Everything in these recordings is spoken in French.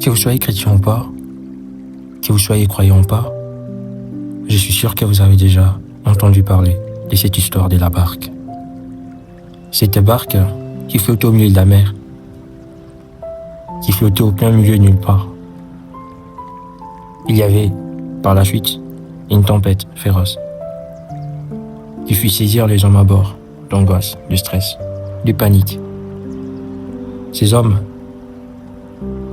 Que vous soyez chrétien ou pas, que vous soyez croyant ou pas, je suis sûr que vous avez déjà entendu parler de cette histoire de la barque. Cette barque qui flottait au milieu de la mer, qui flottait au plein milieu de nulle part. Il y avait, par la suite, une tempête féroce qui fit saisir les hommes à bord d'angoisse, de stress, de panique. Ces hommes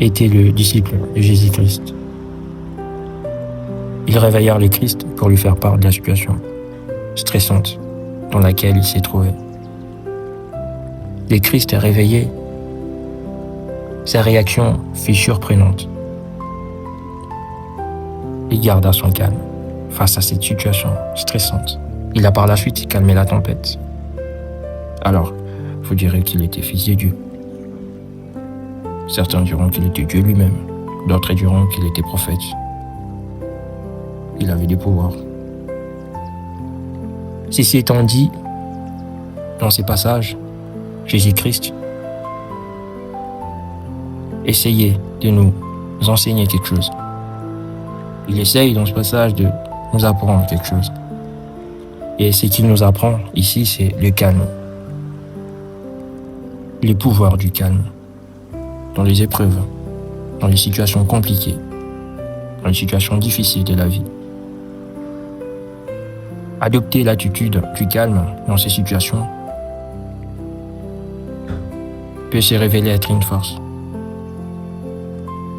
étaient le disciple de Jésus-Christ. Ils réveillèrent le Christ pour lui faire part de la situation stressante dans laquelle il s'est trouvé. Le Christ est réveillé. Sa réaction fut surprenante. Il garda son calme face à cette situation stressante. Il a par la suite calmé la tempête. Alors, vous direz qu'il était fils de Dieu. Certains diront qu'il était Dieu lui-même. D'autres diront qu'il était prophète. Il avait des pouvoirs. Ceci étant dit, dans ces passages, Jésus-Christ essayait de nous enseigner quelque chose. Il essaye dans ce passage de nous apprendre quelque chose. Et ce qu'il nous apprend ici, c'est le calme. Le pouvoir du calme. Dans les épreuves, dans les situations compliquées, dans les situations difficiles de la vie. Adopter l'attitude du calme dans ces situations peut se révéler être une force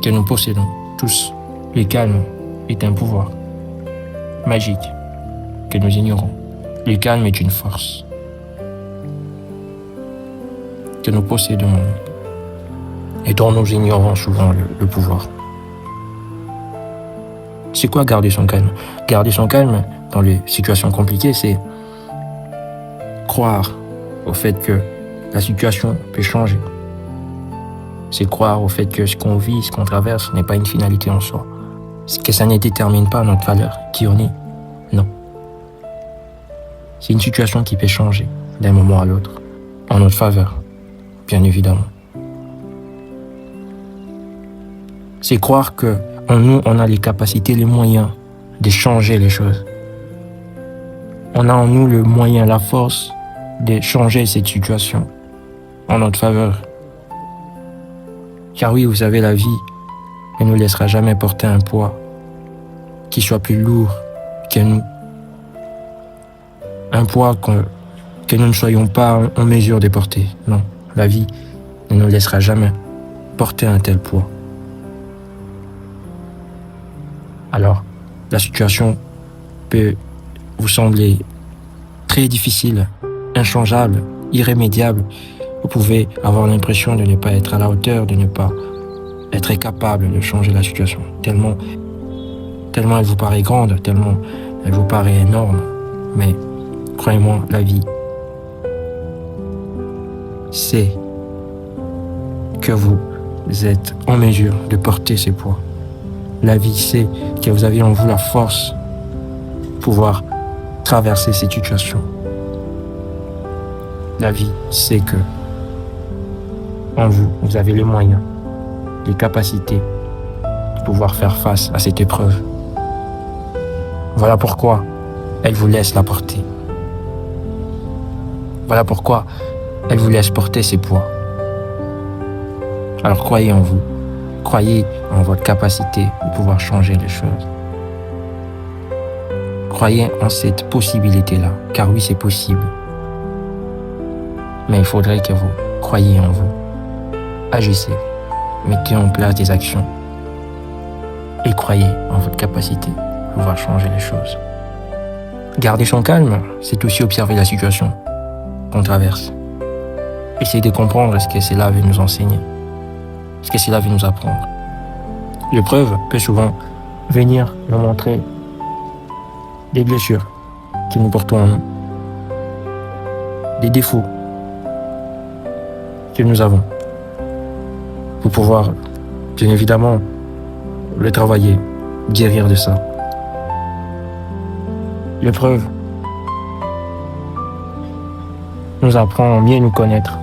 que nous possédons tous. Le calme est un pouvoir magique que nous ignorons. Le calme est une force que nous possédons et dont nous ignorons souvent le pouvoir. C'est quoi garder son calme? Garder son calme dans les situations compliquées, c'est croire au fait que la situation peut changer. C'est croire au fait que ce qu'on vit, ce qu'on traverse n'est pas une finalité en soi. Que ça ne détermine pas notre valeur, qui on est. Non. C'est une situation qui peut changer d'un moment à l'autre, en notre faveur, bien évidemment. C'est croire que en nous, on a les capacités, les moyens de changer les choses. On a en nous le moyen, la force de changer cette situation en notre faveur. Car oui, vous savez, la vie ne nous laissera jamais porter un poids qui soit plus lourd que nous. Un poids que nous ne soyons pas en mesure de porter. Non, la vie ne nous laissera jamais porter un tel poids. Alors, la situation peut vous sembler très difficile, inchangeable, irrémédiable. Vous pouvez avoir l'impression de ne pas être à la hauteur, de ne pas être capable de changer la situation. Tellement elle vous paraît grande, tellement elle vous paraît énorme. Mais croyez-moi, la vie sait que vous êtes en mesure de porter ces poids. La vie sait que vous avez en vous la force de pouvoir traverser ces situations. La vie sait que en vous, vous avez les moyens, les capacités de pouvoir faire face à cette épreuve. Voilà pourquoi elle vous laisse la porter. Voilà pourquoi elle vous laisse porter ses poids. Alors croyez en vous. Croyez en votre capacité de pouvoir changer les choses. Croyez en cette possibilité-là, car oui, c'est possible. Mais il faudrait que vous croyiez en vous. Agissez, mettez en place des actions et croyez en votre capacité de pouvoir changer les choses. Garder son calme, c'est aussi observer la situation qu'on traverse. Essayez de comprendre ce que cela veut nous enseigner, ce que cela veut nous apprendre. L'épreuve peut souvent venir nous montrer des blessures que nous portons en nous, des défauts que nous avons, pour pouvoir, bien évidemment, le travailler, guérir de ça. L'épreuve nous apprend à mieux nous connaître.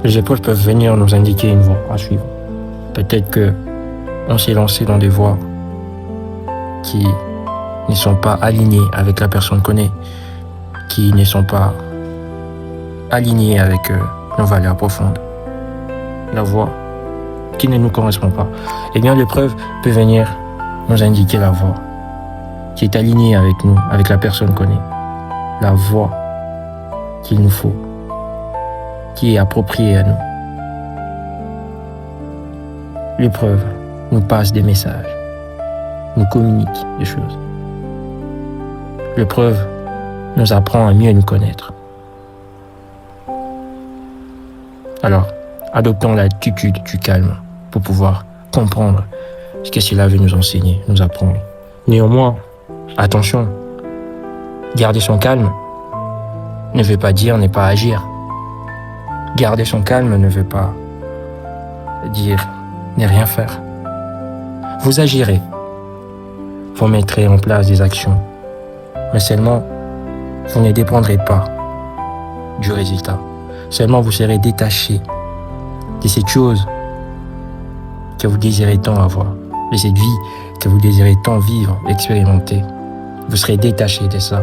Les épreuves peuvent venir nous indiquer une voie à suivre. Peut-être que on s'est lancé dans des voies qui ne sont pas alignées avec la personne qu'on est, qui ne sont pas alignées avec nos valeurs profondes, la voie qui ne nous correspond pas, eh bien l'épreuve peut venir nous indiquer la voie qui est alignée avec nous, avec la personne qu'on est, la voie qu'il nous faut, qui est appropriée à nous. L'épreuve nous passe des messages, nous communique des choses. L'épreuve nous apprend à mieux nous connaître. Alors, adoptons l'attitude du calme pour pouvoir comprendre ce que cela veut nous enseigner, nous apprendre. Néanmoins, attention, garder son calme ne veut pas dire ne pas agir. Garder son calme ne veut pas dire ne rien faire. Vous agirez, vous mettrez en place des actions, mais seulement vous ne dépendrez pas du résultat. Seulement vous serez détaché de cette chose que vous désirez tant avoir, de cette vie que vous désirez tant vivre, expérimenter. Vous serez détaché de ça.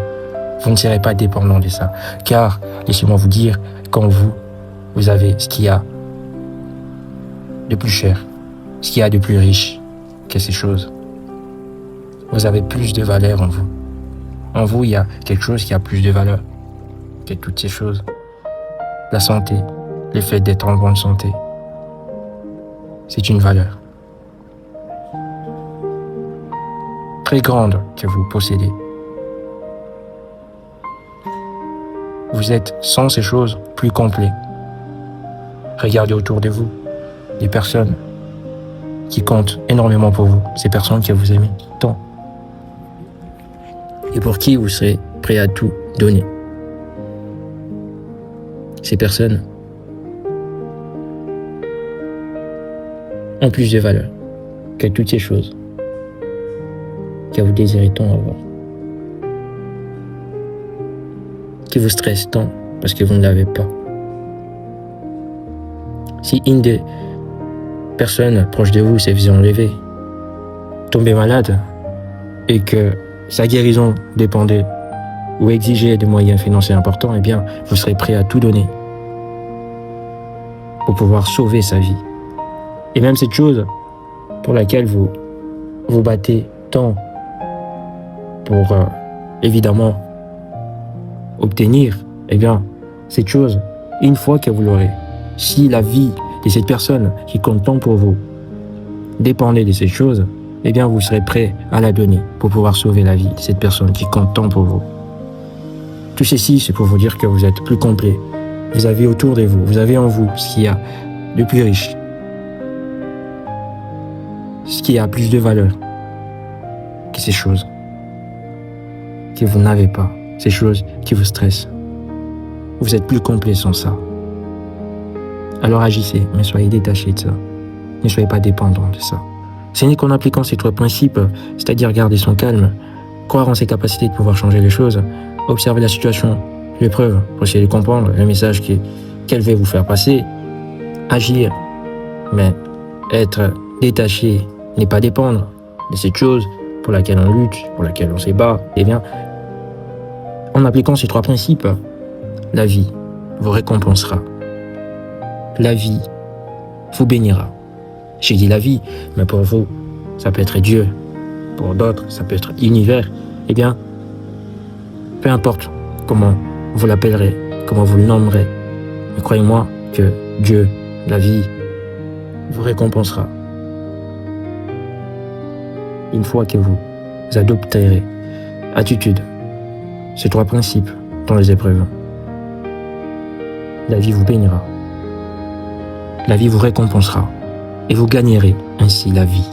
Vous ne serez pas dépendant de ça. Car, laissez-moi vous dire, quand vous avez ce qu'il y a de plus cher, ce qu'il y a de plus riche que ces choses, vous avez plus de valeur en vous. En vous, il y a quelque chose qui a plus de valeur que toutes ces choses. La santé, le fait d'être en bonne santé, c'est une valeur très grande que vous possédez. Vous êtes sans ces choses plus complet. Regardez autour de vous des personnes qui comptent énormément pour vous, ces personnes que vous aimez tant et pour qui vous serez prêt à tout donner. Ces personnes ont plus de valeur que toutes ces choses que vous désirez tant avoir, qui vous stresse tant parce que vous ne l'avez pas. Si une des personnes proches de vous s'est fait enlever, tomber malade, et que sa guérison dépendait ou exigeait des moyens financiers importants, eh bien, vous serez prêt à tout donner pour pouvoir sauver sa vie. Et même cette chose pour laquelle vous vous battez tant pour évidemment obtenir, eh bien, cette chose, une fois que vous l'aurez, si la vie de cette personne qui compte tant pour vous dépendait de cette chose, eh bien, vous serez prêt à la donner pour pouvoir sauver la vie de cette personne qui compte tant pour vous. Tout ceci, c'est pour vous dire que vous êtes plus complet. Vous avez autour de vous, vous avez en vous ce qu'il y a de plus riche, ce qui a plus de valeur que ces choses que vous n'avez pas, ces choses qui vous stressent. Vous êtes plus complet sans ça. Alors agissez, mais soyez détachés de ça. Ne soyez pas dépendants de ça. Ce n'est qu'en appliquant ces trois principes, c'est-à-dire garder son calme, croire en ses capacités de pouvoir changer les choses, observer la situation, l'épreuve, pour essayer de comprendre le message qu'elle veut vous faire passer, agir, mais être détaché, ne pas dépendre de cette chose pour laquelle on lutte, pour laquelle on se bat, eh bien, en appliquant ces trois principes, la vie vous récompensera. La vie vous bénira. J'ai dit la vie, mais pour vous, ça peut être Dieu. Pour d'autres, ça peut être l'univers. Eh bien, peu importe comment vous l'appellerez, comment vous le nommerez, mais croyez-moi que Dieu, la vie, vous récompensera. Une fois que vous adopterez attitude, ces trois principes dans les épreuves, la vie vous bénira. La vie vous récompensera et vous gagnerez ainsi la vie.